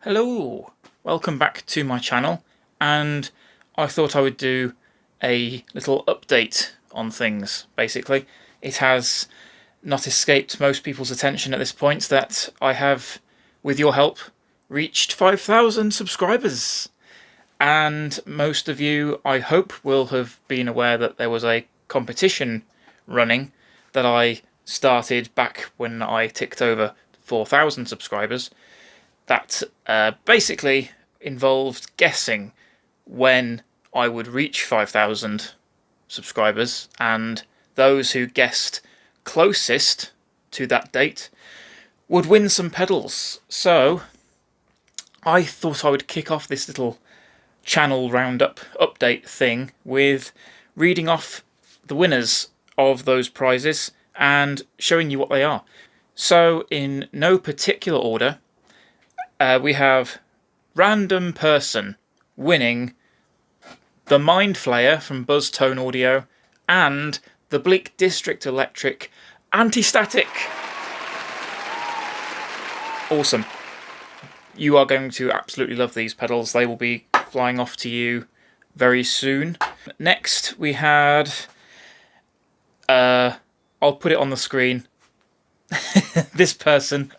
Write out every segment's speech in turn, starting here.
Hello, welcome back to my channel, and I thought I would do a little update on things. Basically, it has not escaped most people's attention at this point that I have, with your help, reached 5,000 subscribers. And most of you, I hope, will have been aware that there was a competition running that I started back when I ticked over 4,000 subscribers. That basically involved guessing when I would reach 5,000 subscribers, and those who guessed closest to that date would win some pedals. So I thought I would kick off this little channel roundup update thing with reading off the winners of those prizes and showing you what they are. So in no particular order, we have random person winning the Mind Flayer from Buzztone Audio and the Bleak District Electric Anti-Static. Awesome. You are going to absolutely love these pedals. They will be flying off to you very soon. Next we had, I'll put it on the screen, this person,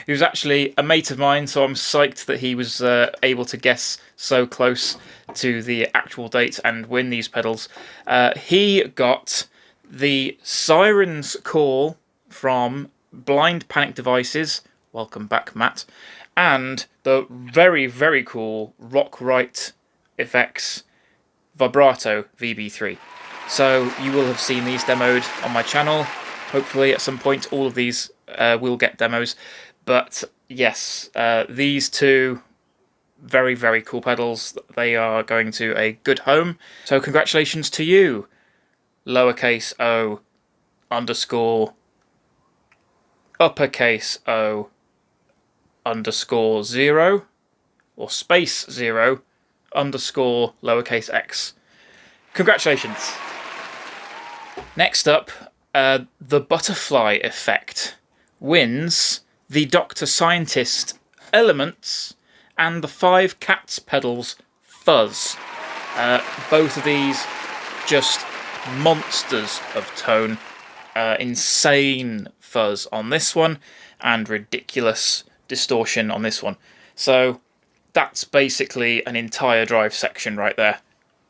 who's actually a mate of mine, so I'm psyched that he was able to guess so close to the actual date and win these pedals. He got the Siren's Call from Blind Panic Devices, welcome back Matt, and the very, very cool Rockwright Effects Vibrato VB3. So you will have seen these demoed on my channel. Hopefully at some point all of these will get demos. But yes, these two very, very cool pedals. They are going to a good home. So congratulations to you, lowercase o underscore uppercase o underscore 0 or space 0 underscore lowercase x. Congratulations. Next up, the Butterfly Effect wins the Dr. Scientist Elements and the 5 Cats pedals Fuzz. Both of these just monsters of tone. Insane fuzz on this one and ridiculous distortion on this one. So that's basically an entire drive section right there.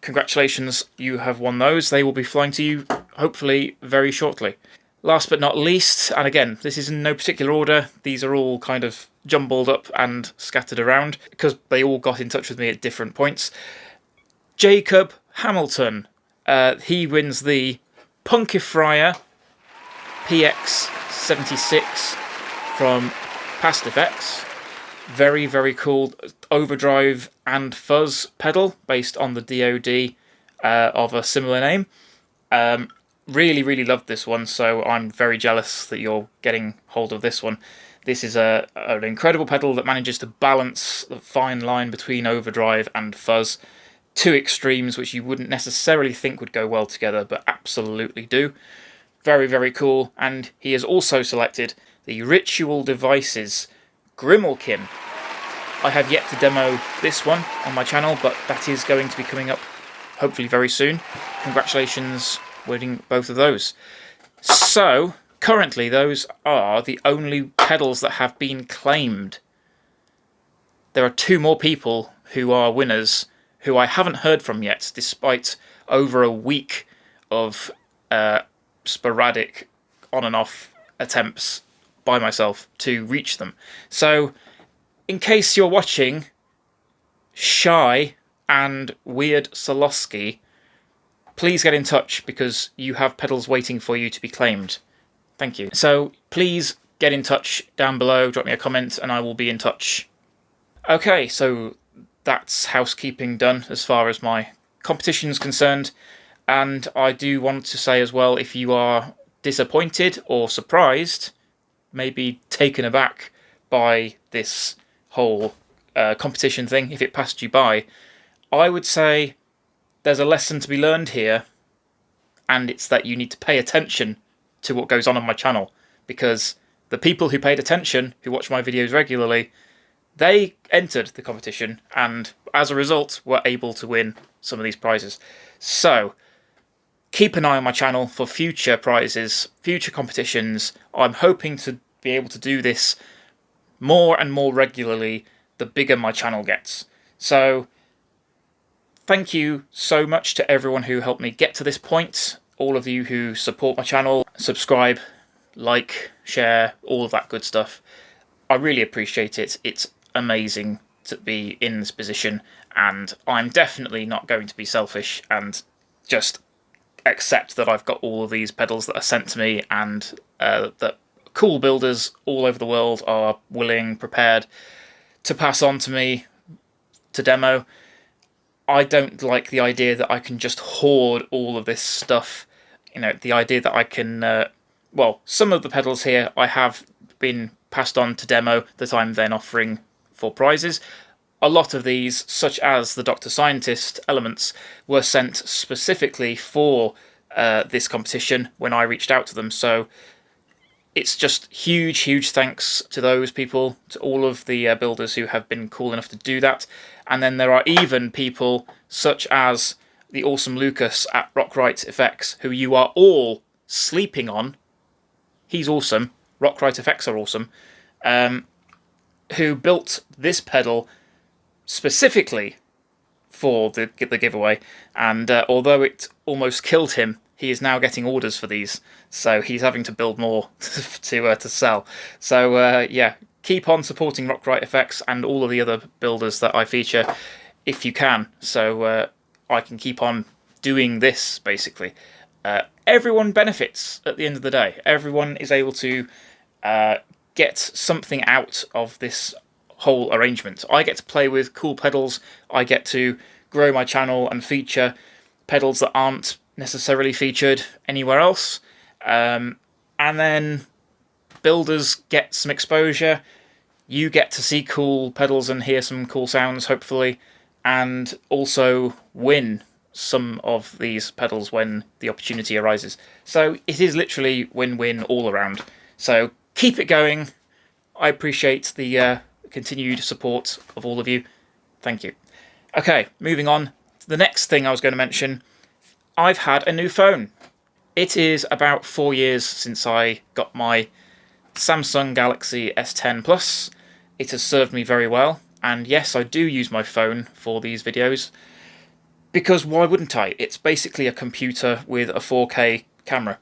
Congratulations, you have won those. They will be flying to you hopefully very shortly. Last but not least, and again, this is in no particular order, these are all kind of jumbled up and scattered around because they all got in touch with me at different points. Jacob Hamilton, he wins the Punkifryer PX76 from Past Effects. Very, very cool overdrive and fuzz pedal based on the DoD of a similar name. Really, really loved this one, so I'm very jealous that you're getting hold of this one. This is an incredible pedal that manages to balance the fine line between overdrive and fuzz. Two extremes which you wouldn't necessarily think would go well together, but absolutely do. Very, very cool. And he has also selected the Ritual Devices Grimalkin. I have yet to demo this one on my channel, but that is going to be coming up hopefully very soon. Congratulations winning both of those. So currently those are the only pedals that have been claimed. There are 2 more people who are winners who I haven't heard from yet, despite over a week of sporadic on and off attempts by myself to reach them. So in case you're watching, Shy and Weird Solosky, please get in touch because you have pedals waiting for you to be claimed. Thank you. So please get in touch down below, drop me a comment, and I will be in touch. Okay, so that's housekeeping done as far as my competition is concerned. And I do want to say as well, if you are disappointed or surprised, maybe taken aback by this whole competition thing, if it passed you by, I would say there's a lesson to be learned here, and it's that you need to pay attention to what goes on my channel, because the people who paid attention, who watch my videos regularly, they entered the competition and as a result were able to win some of these prizes. So keep an eye on my channel for future prizes, future competitions. I'm hoping to be able to do this more and more regularly the bigger my channel gets. So thank you so much to everyone who helped me get to this point. All of you who support my channel, subscribe, like, share, all of that good stuff. I really appreciate it. It's amazing to be in this position, and I'm definitely not going to be selfish and just accept that I've got all of these pedals that are sent to me, and that cool builders all over the world are willing, prepared to pass on to me to demo. I don't like the idea that I can just hoard all of this stuff. You know, the idea that I can, well, some of the pedals here I have been passed on to demo that I'm then offering for prizes. A lot of these, such as the Dr. Scientist elements, were sent specifically for this competition when I reached out to them. So it's just huge thanks to those people, to all of the builders who have been cool enough to do that. And then there are even people such as the awesome Lucas at Rockwright Effects, who you are all sleeping on. He's awesome. Rockwright Effects are awesome. Who built this pedal specifically for the giveaway, and although it almost killed him, he is now getting orders for these, so he's having to build more to sell. So yeah, keep on supporting Rockwright Effects and all of the other builders that I feature if you can, so I can keep on doing this, basically. Everyone benefits at the end of the day. Everyone is able to get something out of this whole arrangement. I get to play with cool pedals, I get to grow my channel and feature pedals that aren't necessarily featured anywhere else, and then builders get some exposure, you get to see cool pedals and hear some cool sounds, hopefully, and also win some of these pedals when the opportunity arises. So it is literally win-win all around. So keep it going. I appreciate the continued support of all of you. Thank you. Okay, moving on. The next thing I was going to mention, I've had a new phone. It is about 4 years since I got my Samsung Galaxy S10 Plus. It has served me very well, and yes, I do use my phone for these videos, because why wouldn't I? It's basically a computer with a 4K camera.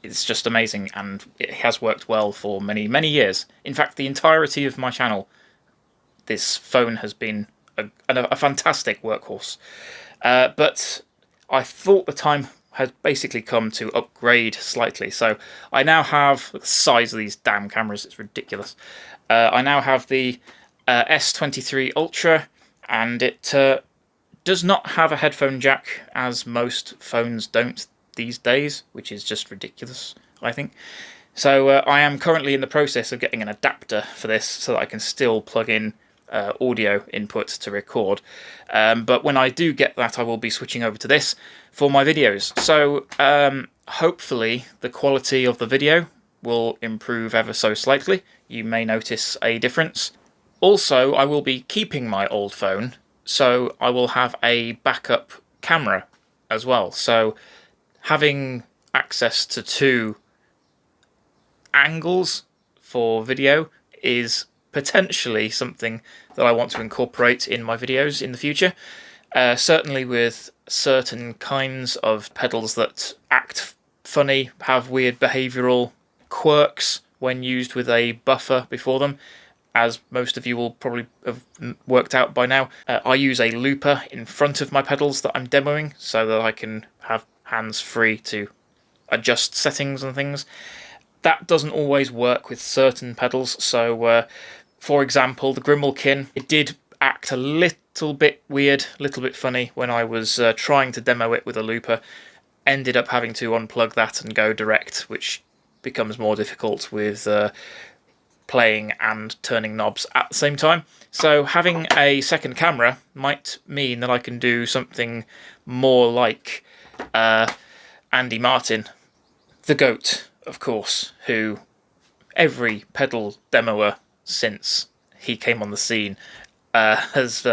It's just amazing, and it has worked well for many years. In fact, the entirety of my channel, this phone has been a fantastic workhorse. But I thought the time had basically come to upgrade slightly. So I now have, look at the size of these damn cameras, it's ridiculous. I now have the S23 Ultra, and it does not have a headphone jack, as most phones don't these days, which is just ridiculous, I think. So I am currently in the process of getting an adapter for this so that I can still plug in audio input to record. But when I do get that, I will be switching over to this for my videos. So hopefully the quality of the video will improve ever so slightly. You may notice a difference. Also, I will be keeping my old phone, so I will have a backup camera as well. So having access to two angles for video is potentially something that I want to incorporate in my videos in the future. Certainly with certain kinds of pedals that act funny, have weird behavioural quirks when used with a buffer before them, as most of you will probably have worked out by now. I use a looper in front of my pedals that I'm demoing so that I can have hands free to adjust settings and things. That doesn't always work with certain pedals, so for example, the Grimalkin, it did act a little bit weird, a little bit funny when I was trying to demo it with a looper. Ended up having to unplug that and go direct, which becomes more difficult with playing and turning knobs at the same time. So having a second camera might mean that I can do something more like Andy Martin, the GOAT, of course, who every pedal demoer since he came on the scene, has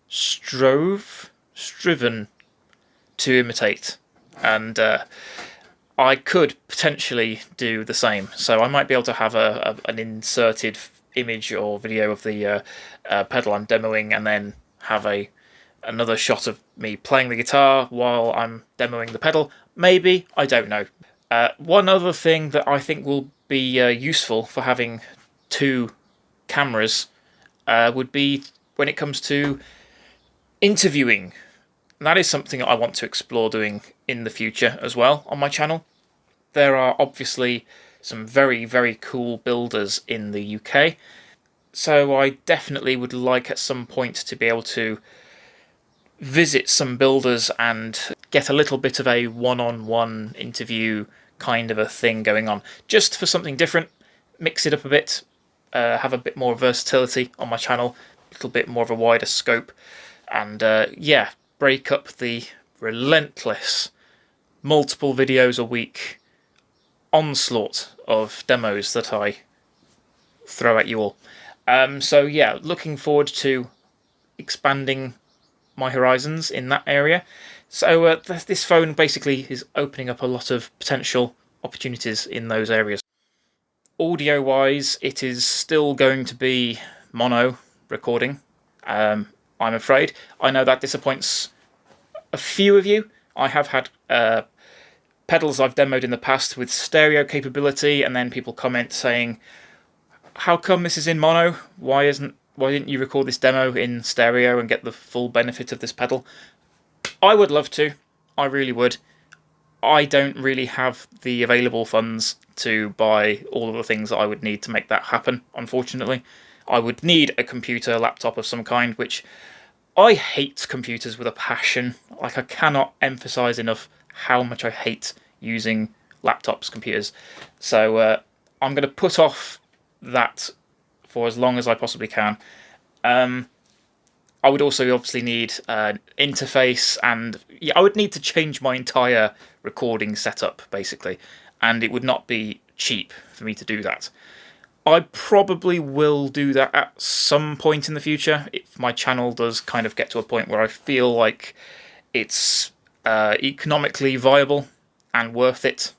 striven to imitate, and I could potentially do the same. So I might be able to have an inserted image or video of the pedal I'm demoing, and then have another shot of me playing the guitar while I'm demoing the pedal. Maybe, I don't know. One other thing that I think will be useful for having two cameras would be when it comes to interviewing. And that is something I want to explore doing in the future as well on my channel. There are obviously some very, very cool builders in the UK, so I definitely would like at some point to be able to visit some builders and get a little bit of a one-on-one interview kind of a thing going on, just for something different, mix it up a bit, have a bit more versatility on my channel, a little bit more of a wider scope, and yeah, break up the relentless multiple videos a week onslaught of demos that I throw at you all. So yeah, looking forward to expanding my horizons in that area. So this phone basically is opening up a lot of potential opportunities in those areas. Audio wise, it is still going to be mono recording, I'm afraid. I know that disappoints a few of you. I have had pedals I've demoed in the past with stereo capability, and then people comment saying, how come this is in mono? Why didn't you record this demo in stereo and get the full benefit of this pedal? I would love to. I really would. I don't really have the available funds to buy all of the things that I would need to make that happen, unfortunately. I would need a computer, laptop of some kind, which I hate computers with a passion. Like, I cannot emphasize enough how much I hate using laptops, computers. So I'm going to put off that for as long as I possibly can. I would also obviously need an interface, and yeah, I would need to change my entire recording setup, basically, and it would not be cheap for me to do that. I probably will do that at some point in the future, if my channel does kind of get to a point where I feel like it's economically viable and worth it.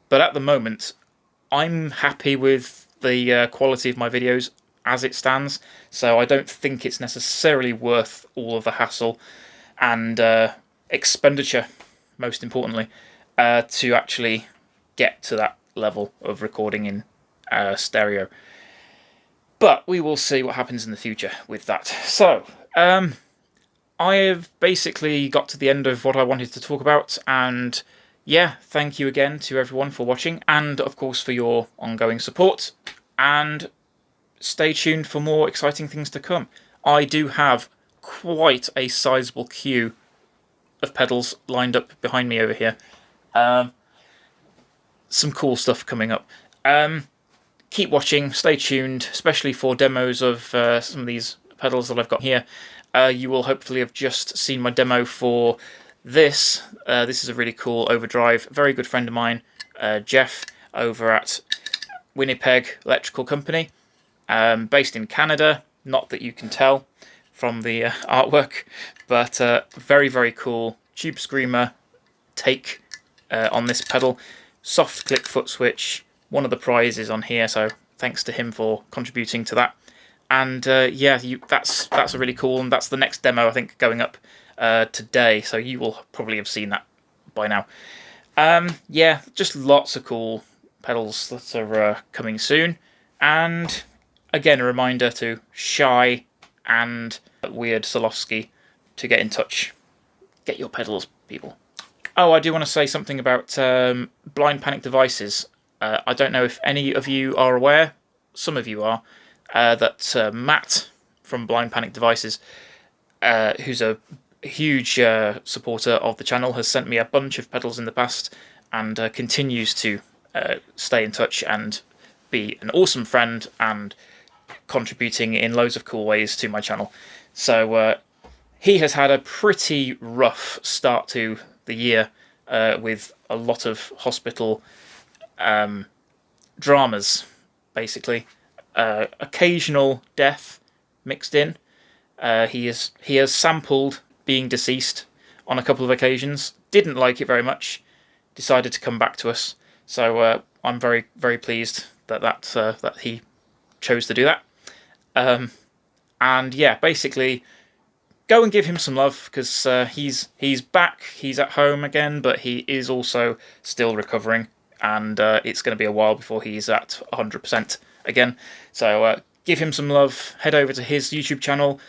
But at the moment, I'm happy with the quality of my videos as it stands, so I don't think it's necessarily worth all of the hassle and expenditure, most importantly, to actually get to that level of recording in stereo. But we will see what happens in the future with that. So, I have basically got to the end of what I wanted to talk about, and yeah, thank you again to everyone for watching, and of course for your ongoing support, and stay tuned for more exciting things to come. I do have quite a sizable queue of pedals lined up behind me over here. Some cool stuff coming up. Keep watching, stay tuned, especially for demos of some of these pedals that I've got here. You will hopefully have just seen my demo for this. This is a really cool overdrive. Very good friend of mine, Jeff, over at Winnipeg Electrical Company, based in Canada. Not that you can tell from the artwork, but very, very cool tube screamer take on this pedal. Soft click foot switch, one of the prizes on here, so thanks to him for contributing to that. And yeah, that's a really cool, and that's the next demo I think going up today, so you will probably have seen that by now. Yeah, just lots of cool pedals that are coming soon, and again a reminder to Shy and Weird Solowski to get in touch. Get your pedals, people. Oh, I do want to say something about Blind Panic Devices. I don't know if any of you are aware, some of you are, that Matt from Blind Panic Devices, who's a huge supporter of the channel, has sent me a bunch of pedals in the past, and continues to stay in touch and be an awesome friend and contributing in loads of cool ways to my channel. So he has had a pretty rough start to the year with a lot of hospital dramas, basically. Occasional death mixed in. He has sampled being deceased on a couple of occasions. Didn't like it very much. Decided to come back to us. So I'm very, very pleased that he chose to do that. And yeah, basically, go and give him some love, because he's back. He's at home again, but he is also still recovering, and it's going to be a while before he's at 100% again. So give him some love. Head over to his YouTube channel,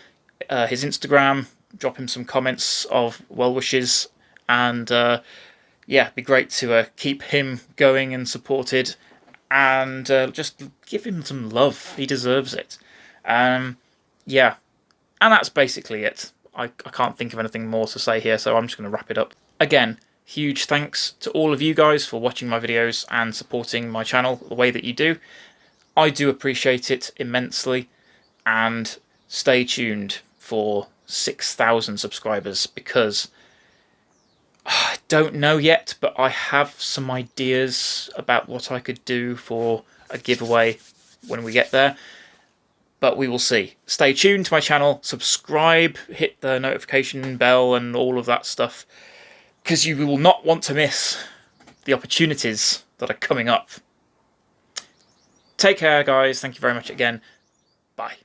his Instagram. Drop him some comments of well wishes, and yeah, it'd be great to keep him going and supported, and just give him some love. He deserves it. Yeah, and that's basically it. I can't think of anything more to say here, so I'm just going to wrap it up. Again, huge thanks to all of you guys for watching my videos and supporting my channel the way that you do. I do appreciate it immensely, and stay tuned for 6,000 subscribers, because I don't know yet, but I have some ideas about what I could do for a giveaway when we get there. But we will see. Stay tuned to my channel, subscribe, hit the notification bell and all of that stuff, because you will not want to miss the opportunities that are coming up. Take care, guys. Thank you very much again. Bye.